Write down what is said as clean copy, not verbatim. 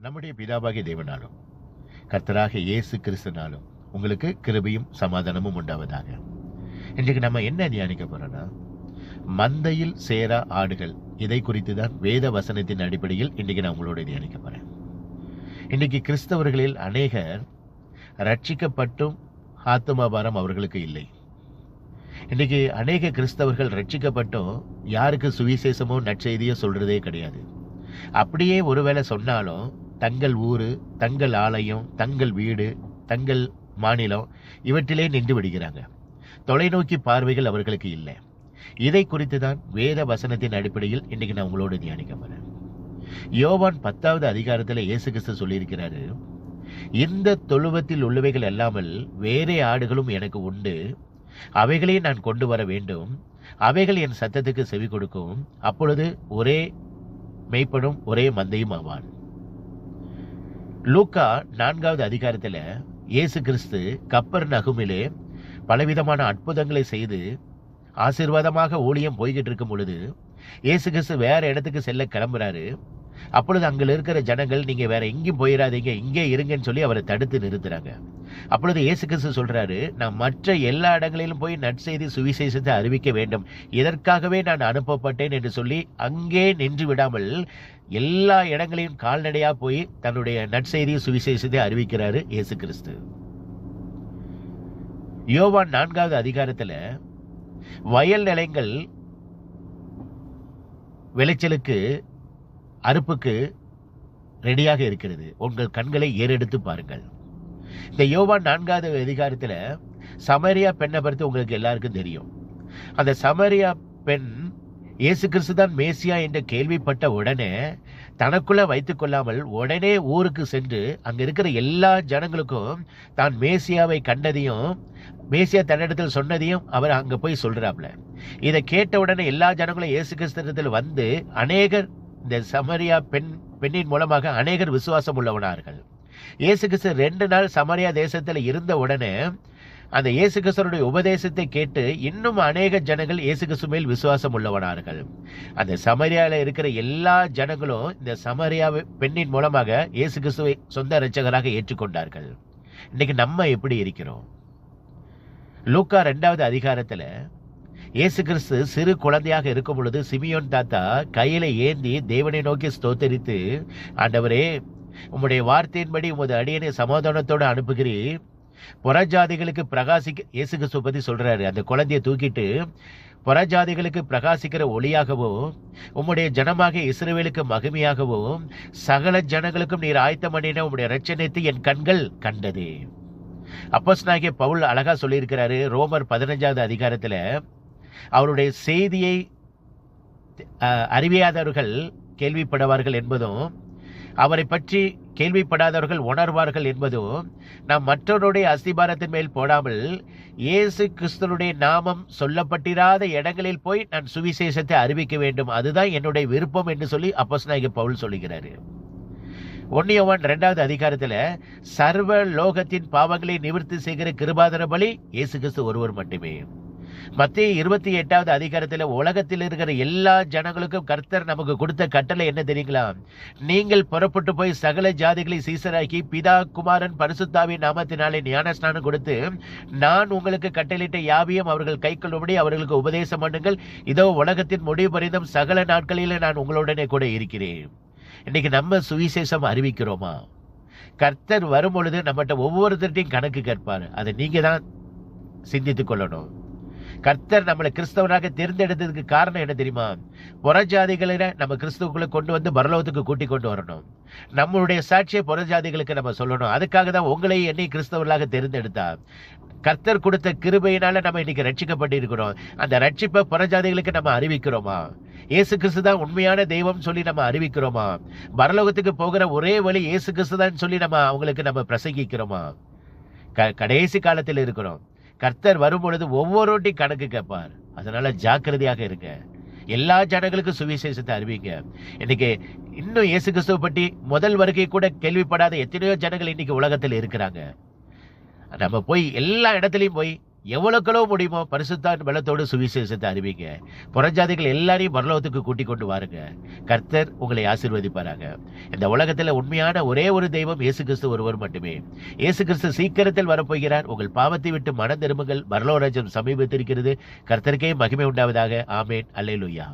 நம்முடைய பிதாவாகிய தேவனாலும் கர்த்தராக இயேசு கிறிஸ்துனாலும் உங்களுக்கு கிருபையும் சமாதானமும் உண்டாவதாக. இன்றைக்கு நம்ம என்ன தியானிக்க போறோம்னா, மந்தையில் சேரா ஆடுகள். இதை குறித்து தான் வேத வசனத்தின் அடிப்படையில் இன்றைக்கு நான் உங்களோட தியானிக்க போறேன். இன்றைக்கு கிறிஸ்தவர்களில் அநேகர் ரட்சிக்கப்பட்டும் ஆத்துமாபாரம் அவர்களுக்கு இல்லை. இன்றைக்கு அநேக கிறிஸ்தவர்கள் ரட்சிக்கப்பட்டும் யாருக்கு சுவிசேஷமோ நற்செய்தியோ சொல்றதே கிடையாது. அப்படியே ஒருவேளை சொன்னாலும் தங்கள் ஊரு, தங்கள் ஆலயம், தங்கள் வீடு, தங்கள் மாநிலம் இவற்றிலே நின்று விடுகிறாங்க. தொலைநோக்கி பார்வைகள் அவர்களுக்கு இல்லை. இதை குறித்து தான் வேத வசனத்தின் அடிப்படையில் இன்னைக்கு நான் உங்களோட தியானிக்க போறேன். யோவான் 10வது அதிகாரத்தில் இயேசு கிறிஸ்து சொல்லியிருக்கிறாரு, இந்த தொழுவத்தில் உள்ளவைகள் அல்லாமல் வேறே ஆடுகளும் எனக்கு உண்டு, அவைகளை நான் கொண்டு வர வேண்டும், அவைகள் என் சத்தத்துக்கு செவி கொடுக்கும், அப்பொழுது ஒரே மெய்ப்பனும் ஒரே மந்தையும் ஆவான். லூக்கா 4வது அதிகாரத்தில் இயேசு கிறிஸ்து கப்பர்நகூமிலே பலவிதமான அற்புதங்களை செய்து ஆசீர்வாதமாக ஊழியம் போய்கிட்டு இருக்கும் பொழுது இயேசு கிறிஸ்து வேற இடத்துக்கு செல்ல கிளம்புறாரு. அப்பொழுது அங்க இருக்கிற ஜனங்கள், நீங்க வேற எங்கேயும் போயிடாதீங்க, இங்கே இருங்கன்னு சொல்லி அவரை தடுத்து நிறுத்துறாங்க. அப்பொழுது இயேசு கிறிஸ்து சொல்றாரு, நான் மற்ற எல்லா இடங்களிலும் போய் நற்செய்தி சுவிசேஷத்தை அறிவிக்க வேண்டும், இதற்காகவே நான் அனுப்பப்பட்டேன் என்று சொல்லி அங்கே நின்று விடாமல் எல்லா இடங்களையும் கால்நடையா போய் தன்னுடைய நற்செய்தி சுவிசேஷத்தை அறிவிக்கிறாரு இயேசு கிறிஸ்து. யோவான் 4வது அதிகாரத்துல வயல் நிலங்கள் விளைச்சலுக்கு அறுப்புக்கு ரெடியாக இருக்கிறது, உங்கள் கண்களை ஏறெடுத்து பாருங்கள். இந்த யோவான் 4வது அதிகாரத்துல சமரியா பெண்ணை பற்றி உங்களுக்கு எல்லாருக்கும் தெரியும். அந்த சமரியா பெண் இயேசு கிறிஸ்து தான் மேசியா என்ற கேள்விப்பட்ட உடனே தனக்குள்ள வைத்துக் கொள்ளாமல் உடனே ஊருக்கு சென்று அங்க இருக்கிற எல்லா ஜனங்களுக்கும் தான் மேசியாவை கண்டதையும் மேசியா தன்னிடத்தில் சொன்னதையும் அவர் அங்க போய் சொல்றாப்ல. இதை கேட்ட உடனே எல்லா ஜனங்களும் இயேசு கிறிஸ்துவிடத்தில் வந்து அநேகர் இந்த சமரியா பெண்ணின் மூலமாக அநேகர் விசுவாசம் உள்ளவனார்கள். இயேசு கிறிஸ்து 2 நாள் சமரியா தேசத்துல இருந்த உடனே அந்த இயேசு கிறிஸ்துடைய உபதேசத்தை கேட்டு இன்னும் அநேக ஜனங்கள் இயேசு கிறிஸ்து மேல் விசுவாசம் உள்ளவனார்கள். அந்த சமரியால இருக்கிற எல்லா ஜனங்களும் இந்த சமரியா பெண்ணின் மூலமாக இயேசு கிறிஸ்துவை சொந்த இரட்சகராக ஏற்றுக்கொண்டார்கள். இன்னைக்கு நம்ம எப்படி இருக்கிறோம்? லூக்கா 2வது அதிகாரத்துல இயேசு கிறிஸ்து சிறு குழந்தையாக இருக்கும் பொழுது சிமியோன் தாத்தா கையில ஏந்தி தேவனை நோக்கி ஸ்தோத்தரித்து, ஆண்டவரே, உம்முடைய வார்த்தையின்படி உமது அடியனை சமாதானத்தோடு அனுப்புகிறீர், புறஜாதிகளுக்கு பிரகாசிக்க இயேசு கிறிஸ்துவ பத்தி சொல்றாரு. அந்த குழந்தையை தூக்கிட்டு புறஜாதிகளுக்கு பிரகாசிக்கிற ஒளியாகவும் உம்முடைய ஜனமாக இஸ்ரவேலுக்கு மகிமையாகவும் சகல ஜனங்களுக்கும் நீர் ஆயத்தம் பண்ணின உம்முடைய இரட்சணியத்தை என் கண்கள் கண்டது. அப்போஸ்தலனாகிய பவுல் அழகா சொல்லியிருக்கிறாரு. ரோமர் 15வது அதிகாரத்துல அவருடைய செய்தியை அறிவியாதவர்கள் கேள்விப்படுவார்கள் என்பதும், அவரை பற்றி கேள்விப்படாதவர்கள் உணர்வார்கள் என்பதும், நாம் மற்றவருடைய அஸ்திபாரத்தின் மேல் போடாமல் இயேசு கிறிஸ்துவினுடைய நாமம் சொல்லப்பட்டிராத இடங்களில் போய் நான் சுவிசேஷத்தை அறிவிக்க வேண்டும், அதுதான் என்னுடைய விருப்பம் என்று சொல்லி அப்போஸ்தலனாகிய பவுல் சொல்லுகிறாரு. 1 யோவான் 2வது அதிகாரத்துல சர்வ லோகத்தின் பாவங்களை நிவர்த்தி செய்கிற கிருபாதார பலி இயேசு கிறிஸ்து ஒருவர் மட்டுமே. மத்தேயு 28வது அதிகாரத்துல உலகத்தில் இருக்கிற எல்லா ஜனங்களுக்கும் கர்த்தர் நமக்கு கொடுத்த கட்டளை என்ன தெரியுங்களா? நீங்கள் புறப்பட்டு போய் சகல ஜாதிகளை சீசராக்கி பிதா குமாரன் பரிசுத்தாவின் நாமத்தினாலே ஞானஸ்நானம் கொடுத்து நான் உங்களுக்கு கட்டளையிட்ட யாவையும் அவர்கள் கைக்கொள்ளும்படி அவர்களுக்கு உபதேசம் பண்ணுங்கள், இதோ உலகத்தின் முடிவு பரிந்தும் சகல நாட்களில நான் உங்களுடனே கூட இருக்கிறேன். இன்னைக்கு நம்ம சுவிசேஷம் அறிவிக்கிறோமா? கர்த்தர் வரும் பொழுது நம்மகிட்ட ஒவ்வொருத்தர்ட்டையும் கணக்கு கேட்பாரு. அதை நீங்க தான் சிந்தித்துக் கொள்ளணும். கர்த்தர் நம்மளை கிறிஸ்தவராக தேர்ந்தெடுத்ததுக்கு காரணம் என்ன தெரியுமா? புறஜாதிகளை நம்ம கிறிஸ்துவுக்குள்ள கொண்டு வந்து பரலோகத்துக்கு கூட்டி கொண்டு வரணும். நம்மளுடைய சாட்சியை புறஜாதிகளுக்கு நம்ம சொல்லணும். அதுக்காக தான் உங்களை என்னை கிறிஸ்தவர்களாக தேர்ந்தெடுத்தா. கர்த்தர் கொடுத்த கிருபையினால நம்ம இன்னைக்கு ரட்சிக்கப்பட்டு இருக்கிறோம். அந்த ரட்சிப்பை புறஜாதிகளுக்கு நம்ம அறிவிக்கிறோமா? இயேசு கிறிஸ்து தான் உண்மையான தெய்வம் சொல்லி நம்ம அறிவிக்கிறோமா? பரலோகத்துக்கு போகிற ஒரே வழி இயேசு கிறிஸ்து தான் சொல்லி நம்ம அவங்களுக்கு நம்ம பிரசங்கிக்கிறோமா? கடைசி காலத்தில் இருக்கிறோம். கர்த்தர் வரும் பொழுது ஒவ்வொருட்டையும் கணக்கு கேட்பார். அதனால ஜாக்கிரதையாக இருங்க. எல்லா ஜனங்களுக்கும் சுவிசேஷத்தை அறிவிங்க. இன்னைக்கு இன்னும் இயேசு கிறிஸ்துவை பற்றி முதல் வருகை கூட கேள்விப்படாத எத்தனையோ ஜனங்கள் இன்னைக்கு உலகத்தில் இருக்கிறாங்க. நம்ம போய் எல்லா இடத்துலையும் போய் எவ்வளவுக்களோ முடியுமோ பரிசுத்த பலத்தோடு சுவிசேஷத்தை அறிவிங்க. புறஜாதிகள் எல்லாரையும் பரலோகத்துக்கு கூட்டிக் கொண்டு வாருங்க. கர்த்தர் உங்களை ஆசீர்வதிப்பாராக. இந்த உலகத்துல உண்மையான ஒரே ஒரு தெய்வம் இயேசு கிறிஸ்து ஒருவர் மட்டுமே. இயேசு கிறிஸ்து சீக்கிரத்தில் வரப்போகிறார். உங்கள் பாவத்தை விட்டு மனம் திரும்புங்கள். பரலோக ராஜ்யம் சமீபத்திருக்கிறது. கர்த்தருக்கே மகிமை உண்டாவதாக. ஆமேன். அல்லேலூயா.